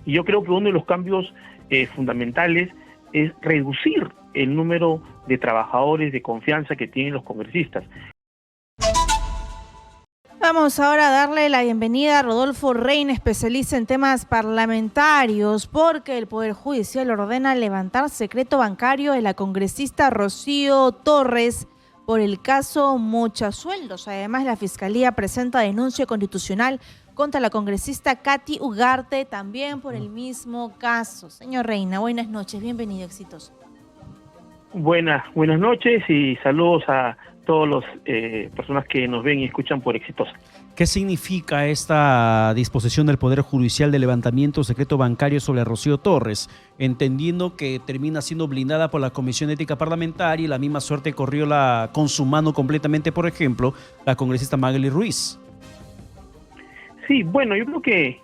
Y yo creo que uno de los cambios fundamentales es reducir el número de trabajadores de confianza que tienen los congresistas. Vamos ahora a darle la bienvenida a Rodolfo Reina, especialista en temas parlamentarios, porque el Poder Judicial ordena levantar secreto bancario de la congresista Rocío Torres por el caso Mochasueldos. Además, la Fiscalía presenta denuncia constitucional contra la congresista Katy Ugarte, también por el mismo caso. Señor Reina, buenas noches, bienvenido, exitoso. Buenas noches y saludos a todas las personas que nos ven y escuchan por Exitosa. ¿Qué significa esta disposición del Poder Judicial de levantamiento secreto bancario sobre Rocío Torres, entendiendo que termina siendo blindada por la Comisión de Ética Parlamentaria y la misma suerte corrió con su mano completamente, por ejemplo, la congresista Magali Ruiz? Sí, bueno, yo creo que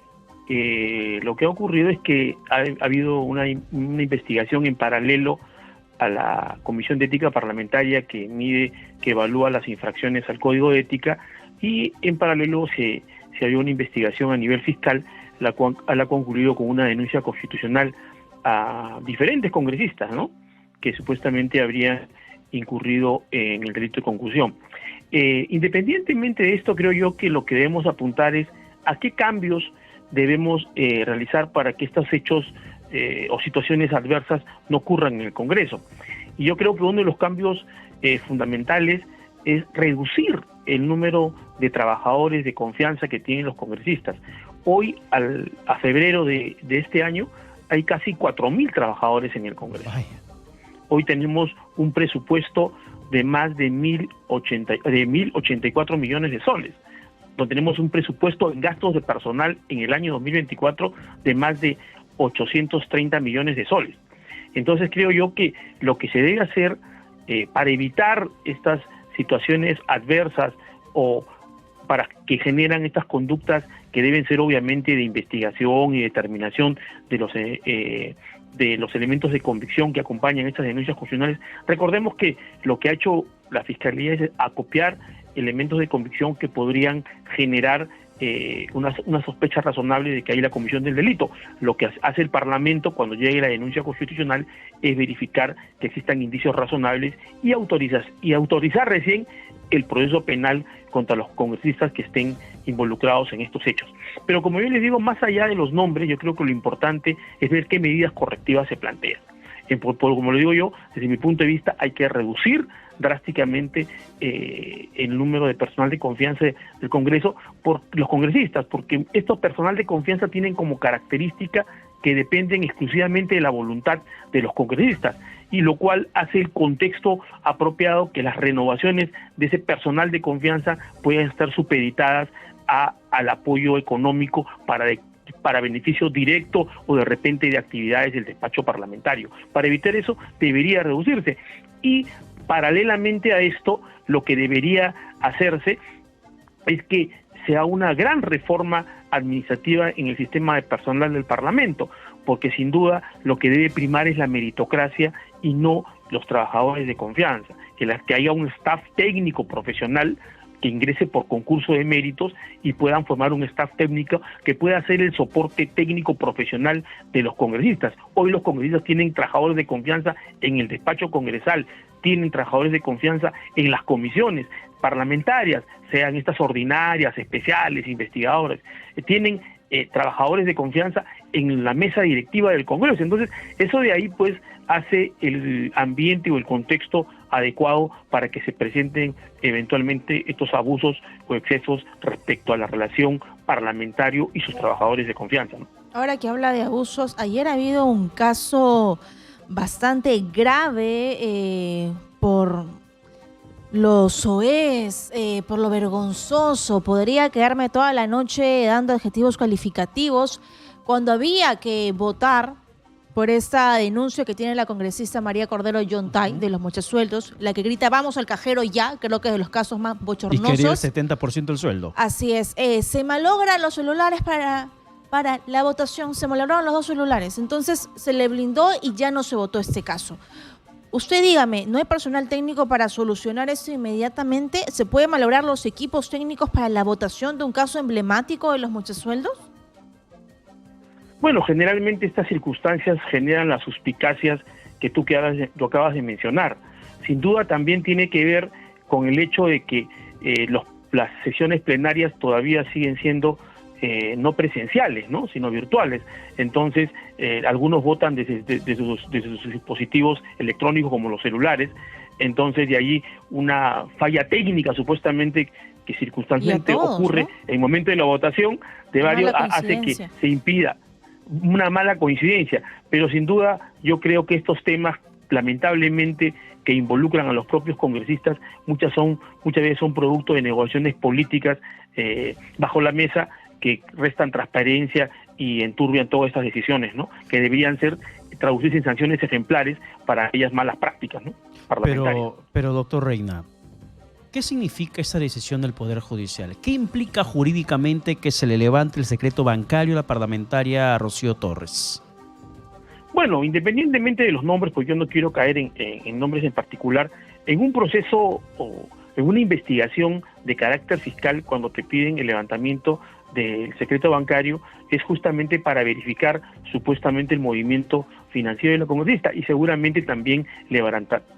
lo que ha ocurrido es que ha habido una investigación en paralelo a la Comisión de Ética Parlamentaria que evalúa las infracciones al Código de Ética, y en paralelo se había una investigación a nivel fiscal, la cual ha concluido con una denuncia constitucional a diferentes congresistas, ¿no?, que supuestamente habrían incurrido en el delito de concusión. Independientemente de esto, creo yo que lo que debemos apuntar es a qué cambios debemos realizar para que estos hechos o situaciones adversas no ocurran en el Congreso. Y yo creo que uno de los cambios fundamentales es reducir el número de trabajadores de confianza que tienen los congresistas. Hoy, a febrero de este año, hay casi 4.000 trabajadores en el Congreso. Vaya. Hoy tenemos un presupuesto de más de 1.084 millones de soles. Tenemos un presupuesto en gastos de personal en el año 2024 de más de 830 millones de soles. Entonces creo yo que lo que se debe hacer para evitar estas situaciones adversas o para que generan estas conductas que deben ser obviamente de investigación y determinación de los elementos de convicción que acompañan estas denuncias constitucionales. Recordemos que lo que ha hecho la Fiscalía es acopiar elementos de convicción que podrían generar una sospecha razonable de que hay la comisión del delito. Lo que hace el Parlamento cuando llegue la denuncia constitucional es verificar que existan indicios razonables y autorizar recién el proceso penal contra los congresistas que estén involucrados en estos hechos. Pero como yo les digo, más allá de los nombres, yo creo que lo importante es ver qué medidas correctivas se plantean. Como lo digo yo, desde mi punto de vista, hay que reducir drásticamente el número de personal de confianza del Congreso por los congresistas, porque estos personal de confianza tienen como característica que dependen exclusivamente de la voluntad de los congresistas, y lo cual hace el contexto apropiado que las renovaciones de ese personal de confianza puedan estar supeditadas al apoyo económico para beneficio directo o de repente de actividades del despacho parlamentario. Para evitar eso debería reducirse, y paralelamente a esto lo que debería hacerse es que sea una gran reforma administrativa en el sistema de personal del Parlamento, porque sin duda lo que debe primar es la meritocracia y no los trabajadores de confianza, que haya un staff técnico profesional que ingrese por concurso de méritos y puedan formar un staff técnico que pueda hacer el soporte técnico profesional de los congresistas. Hoy los congresistas tienen trabajadores de confianza en el despacho congresal, tienen trabajadores de confianza en las comisiones parlamentarias, sean estas ordinarias, especiales, investigadoras, tienen trabajadores de confianza en la mesa directiva del Congreso. Entonces, eso de ahí pues hace el ambiente o el contexto adecuado para que se presenten eventualmente estos abusos o excesos respecto a la relación parlamentario y sus trabajadores de confianza, ¿no? Ahora que habla de abusos, ayer ha habido un caso bastante grave por los soez, por lo vergonzoso. Podría quedarme toda la noche dando adjetivos calificativos cuando había que votar por esta denuncia que tiene la congresista María Cordero Yontay de los Mochasueldos, la que grita "vamos al cajero ya", creo que es de los casos más bochornosos. Y quería el 70% del sueldo. Así es. Se malogran los celulares para la votación, se malograron los 2 celulares, entonces se le blindó y ya no se votó este caso. Usted dígame, ¿no hay personal técnico para solucionar esto inmediatamente? ¿Se puede malograr los equipos técnicos para la votación de un caso emblemático de los Mochasueldos? Bueno, generalmente estas circunstancias generan las suspicacias que tú acabas de mencionar. Sin duda también tiene que ver con el hecho de que las sesiones plenarias todavía siguen siendo no presenciales, ¿no?, sino virtuales. Entonces, algunos votan desde sus dispositivos electrónicos como los celulares. Entonces, de allí una falla técnica supuestamente que circunstancialmente ocurre, ¿no?, en el momento de la votación de varios, hace que se impida una mala coincidencia. Pero sin duda yo creo que estos temas, lamentablemente, que involucran a los propios congresistas, muchas veces son producto de negociaciones políticas bajo la mesa, que restan transparencia y enturbian todas estas decisiones, ¿no?, que deberían traducirse en sanciones ejemplares para aquellas malas prácticas, ¿no?, parlamentarias. Pero doctor Reina, ¿qué significa esta decisión del Poder Judicial? ¿Qué implica jurídicamente que se le levante el secreto bancario a la parlamentaria Rocío Torres? Bueno, independientemente de los nombres, porque yo no quiero caer en nombres en particular, en un proceso o en una investigación de carácter fiscal, cuando te piden el levantamiento del secreto bancario, es justamente para verificar supuestamente el movimiento financiero de la congresista, y seguramente también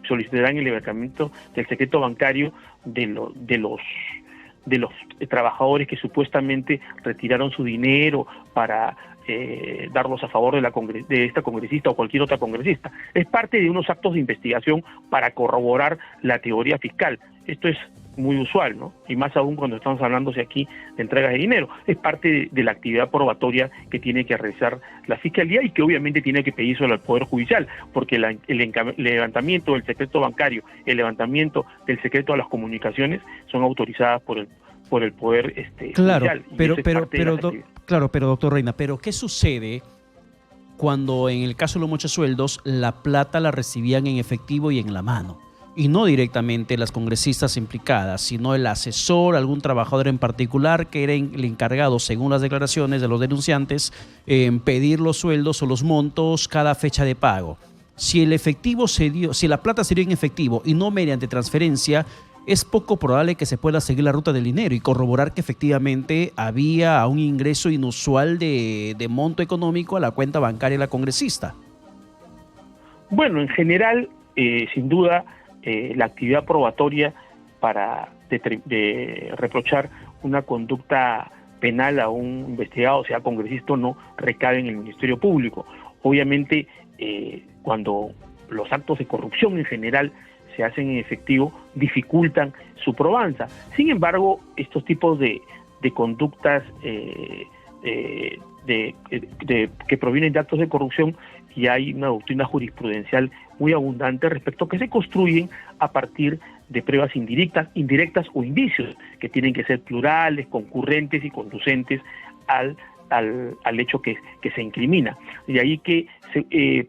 solicitarán el levantamiento del secreto bancario de los trabajadores que supuestamente retiraron su dinero para darlos a favor de esta congresista o cualquier otra congresista. Es parte de unos actos de investigación para corroborar la teoría fiscal. Esto es muy usual, ¿no?, y más aún cuando estamos hablándose aquí de entregas de dinero. Es parte de la actividad probatoria que tiene que realizar la Fiscalía y que obviamente tiene que pedírselo al Poder Judicial, porque el levantamiento del secreto bancario, el levantamiento del secreto a las comunicaciones son autorizadas por el Poder Judicial. Pero doctor Reina, ¿pero qué sucede cuando en el caso de los mochasueldos la plata la recibían en efectivo y en la mano? Y no directamente las congresistas implicadas, sino el asesor, algún trabajador en particular que era el encargado, según las declaraciones de los denunciantes, en pedir los sueldos o los montos cada fecha de pago. Si la plata se dio en efectivo y no mediante transferencia, es poco probable que se pueda seguir la ruta del dinero y corroborar que efectivamente había un ingreso inusual de monto económico a la cuenta bancaria de la congresista. Bueno, en general, sin duda, la actividad probatoria para reprochar una conducta penal a un investigado, sea congresista o no, recae en el Ministerio Público. Obviamente, cuando los actos de corrupción en general se hacen en efectivo, dificultan su probanza. Sin embargo, estos tipos de conductas que provienen de actos de corrupción, y hay una doctrina jurisprudencial muy abundante respecto a que se construyen a partir de pruebas indirectas o indicios, que tienen que ser plurales, concurrentes y conducentes al hecho que se incrimina. De ahí que,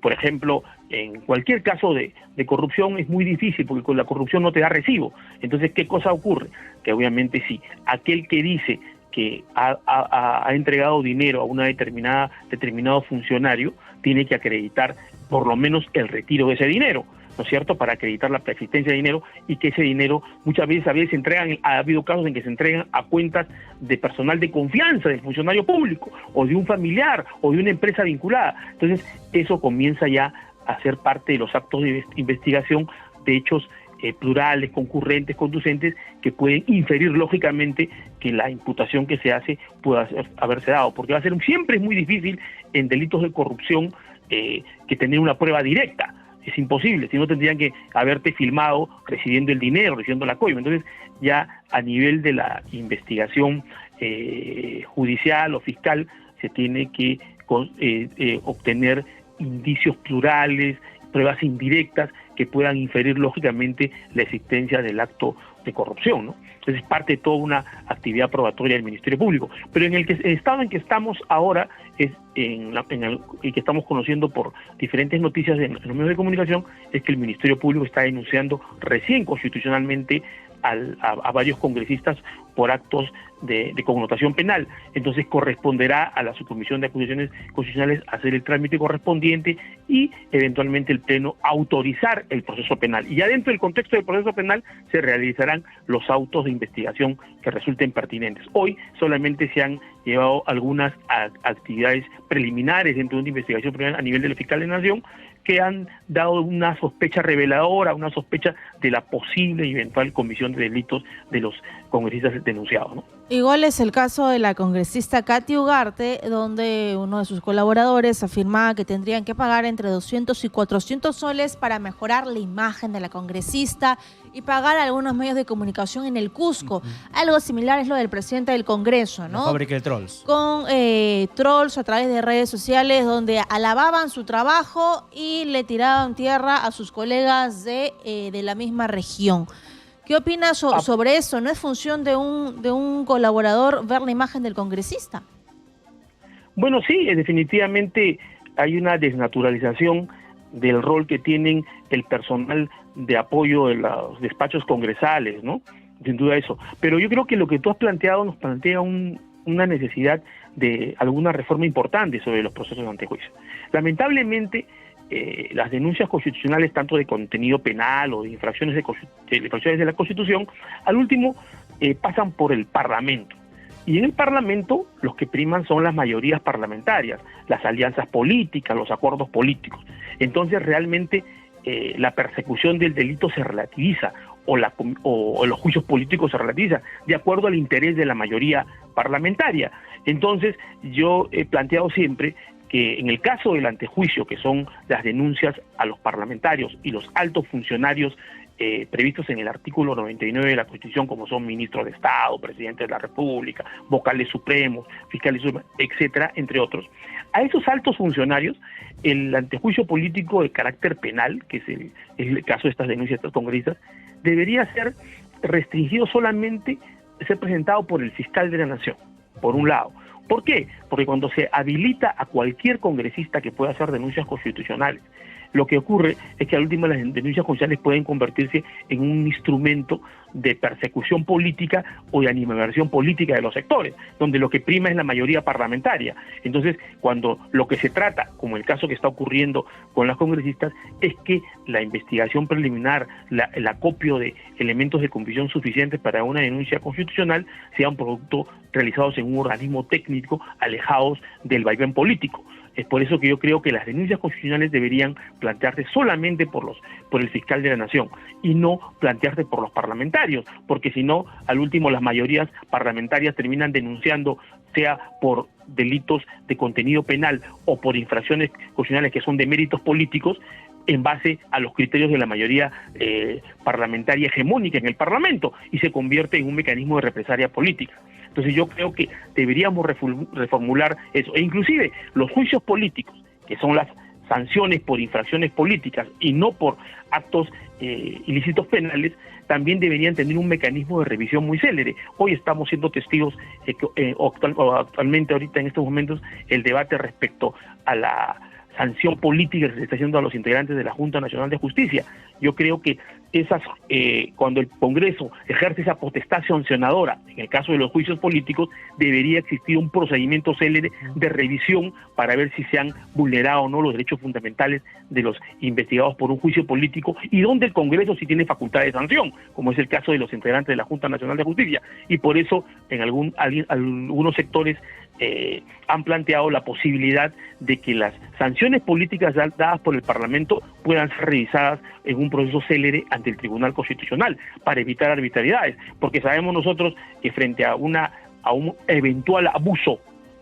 por ejemplo, en cualquier caso de corrupción es muy difícil, porque con la corrupción no te da recibo. Entonces, ¿qué cosa ocurre? Que obviamente sí, aquel que dice que ha entregado dinero a una determinado funcionario tiene que acreditar por lo menos el retiro de ese dinero, ¿no es cierto?, para acreditar la preexistencia de dinero, y que ese dinero muchas veces ha habido casos en que se entregan a cuentas de personal de confianza del funcionario público o de un familiar o de una empresa vinculada. Entonces eso comienza ya a ser parte de los actos de investigación de hechos plurales, concurrentes, conducentes, que pueden inferir lógicamente que la imputación que se hace pueda haberse dado, porque siempre es muy difícil en delitos de corrupción que tener una prueba directa. Es imposible, si no tendrían que haberte filmado recibiendo el dinero, recibiendo la coima. Entonces ya a nivel de la investigación judicial o fiscal se tiene que obtener indicios plurales, pruebas indirectas que puedan inferir lógicamente la existencia del acto de corrupción, ¿no? Entonces es parte de toda una actividad probatoria del Ministerio Público. Pero en el estado en que estamos ahora, y que estamos conociendo por diferentes noticias en los medios de comunicación, es que el Ministerio Público está denunciando recién constitucionalmente a varios congresistas por actos de connotación penal. Entonces corresponderá a la Subcomisión de Acusaciones Constitucionales hacer el trámite correspondiente y eventualmente el Pleno autorizar el proceso penal. Y ya dentro del contexto del proceso penal se realizarán los autos de investigación que resulten pertinentes. Hoy solamente se han llevado algunas actividades preliminares dentro de una investigación penal a nivel del fiscal de Nación, que han dado una sospecha reveladora, una sospecha de la posible y eventual comisión de delitos de los congresistas denunciados, ¿no? Igual es el caso de la congresista Katy Ugarte, donde uno de sus colaboradores afirmaba que tendrían que pagar entre 200 y 400 soles para mejorar la imagen de la congresista y pagar a algunos medios de comunicación en el Cusco. Algo similar es lo del presidente del Congreso, ¿no? La fábrica de trolls. Con trolls a través de redes sociales donde alababan su trabajo y le tiraban tierra a sus colegas de la misma región. ¿Qué opinas sobre eso? ¿No es función de un colaborador ver la imagen del congresista? Bueno, sí, definitivamente hay una desnaturalización del rol que tienen el personal de apoyo de los despachos congresales, ¿no? Sin duda eso. Pero yo creo que lo que tú has planteado nos plantea una necesidad de alguna reforma importante sobre los procesos de antejuicio. Lamentablemente, las denuncias constitucionales, tanto de contenido penal o de infracciones de la Constitución, al último pasan por el Parlamento. Y en el Parlamento los que priman son las mayorías parlamentarias, las alianzas políticas, los acuerdos políticos. Entonces realmente la persecución del delito se relativiza o los juicios políticos se relativizan de acuerdo al interés de la mayoría parlamentaria. Entonces yo he planteado siempre que en el caso del antejuicio, que son las denuncias a los parlamentarios y los altos funcionarios previstos en el artículo 99 de la Constitución, como son ministros de Estado, presidentes de la República, vocales supremos, fiscales supremos, etcétera, entre otros, a esos altos funcionarios, el antejuicio político de carácter penal, que es el caso de estas denuncias de estos congresistas, debería ser restringido solamente ser presentado por el fiscal de la Nación, por un lado. ¿Por qué? Porque cuando se habilita a cualquier congresista que pueda hacer denuncias constitucionales, lo que ocurre es que al último las denuncias constitucionales pueden convertirse en un instrumento de persecución política o de animadversión política de los sectores, donde lo que prima es la mayoría parlamentaria. Entonces, cuando lo que se trata, como el caso que está ocurriendo con las congresistas, es que la investigación preliminar, el acopio de elementos de convicción suficientes para una denuncia constitucional, sea un producto realizados en un organismo técnico alejados del vaivén político. Es por eso que yo creo que las denuncias constitucionales deberían plantearse solamente por el fiscal de la Nación y no plantearse por los parlamentarios, porque si no, al último las mayorías parlamentarias terminan denunciando, sea por delitos de contenido penal o por infracciones constitucionales que son de méritos políticos, en base a los criterios de la mayoría parlamentaria hegemónica en el Parlamento, y se convierte en un mecanismo de represalia política. Entonces yo creo que deberíamos reformular eso, e inclusive los juicios políticos, que son las sanciones por infracciones políticas y no por actos ilícitos penales, también deberían tener un mecanismo de revisión muy célere. Hoy estamos siendo testigos, actualmente ahorita en estos momentos, el debate respecto a la sanción política que se está haciendo a los integrantes de la Junta Nacional de Justicia. Yo creo que cuando el Congreso ejerce esa potestad sancionadora, en el caso de los juicios políticos, debería existir un procedimiento célere de revisión para ver si se han vulnerado o no los derechos fundamentales de los investigados por un juicio político, y donde el Congreso sí tiene facultad de sanción, como es el caso de los integrantes de la Junta Nacional de Justicia. Y por eso en algunos sectores han planteado la posibilidad de que las sanciones políticas dadas por el Parlamento puedan ser revisadas en un proceso célere ante el Tribunal Constitucional para evitar arbitrariedades, porque sabemos nosotros que frente a un eventual abuso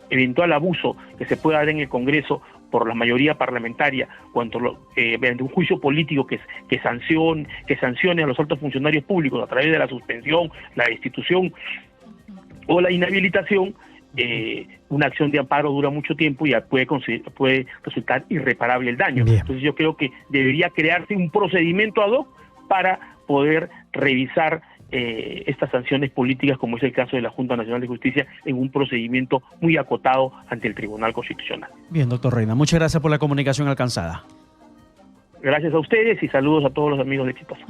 que se pueda dar en el Congreso por la mayoría parlamentaria, mediante un juicio político que sancione a los altos funcionarios públicos a través de la suspensión, la destitución o la inhabilitación, una acción de amparo dura mucho tiempo y puede resultar irreparable el daño. Bien. Entonces yo creo que debería crearse un procedimiento ad hoc para poder revisar estas sanciones políticas, como es el caso de la Junta Nacional de Justicia, en un procedimiento muy acotado ante el Tribunal Constitucional. Bien, doctor Reina, muchas gracias por la comunicación alcanzada. Gracias a ustedes y saludos a todos los amigos de Exitosa.